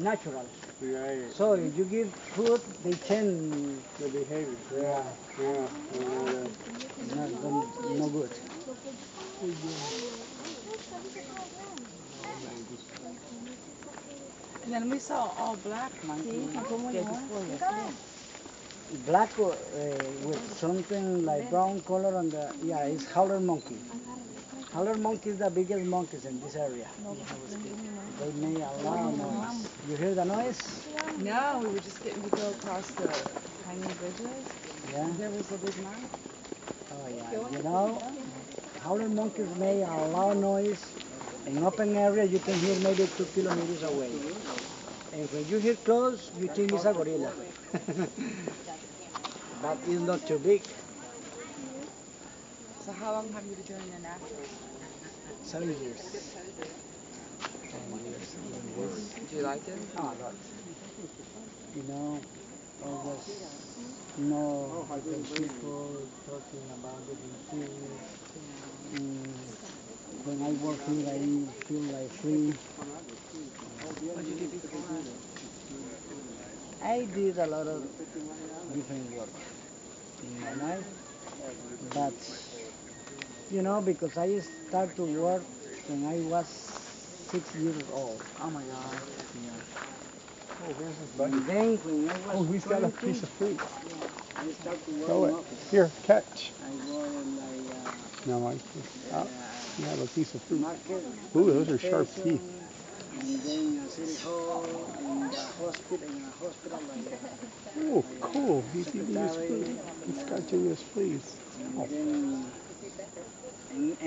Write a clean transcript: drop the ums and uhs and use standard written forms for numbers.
natural. Right. So if you give food, they change. The behavior. Yeah, Yeah. Yeah. no good. And then we saw all black monkey day before yesterday. Black with something like brown color on the, yeah, it's howler monkey. Howler monkey is the biggest monkeys in this area. They make a lot of noise. You hear the noise? No, we were just getting to go across the tiny bridges. Yeah. There was a big mountain. Oh yeah. You know, howler monkeys make a lot of noise. In open area, you can hear maybe 2 kilometers away. And when you hear close, you think it's a gorilla. But it's not too big. So how long have you been doing the naturals? 7 years. 7 years doing this. Do you like it? A lot. You know, always know different people talking about different things. Mm, when I work here, I feel like free. What did you do before? I did a lot of different work in my life, but because I started to work when I was 6 years old. Oh my God. Yeah. Oh, here's his buddy. And then when I was Oh, he's got a 20, piece of fruit. I started to work Throw in it. office. Here, catch. I work in like No, I. Oh, you have a piece of fruit. market, Ooh, those are sharp station, teeth. and then city hall, in a hospital Oh, like cool. He's eating his secretary, fruit. He's scratching his face. and then and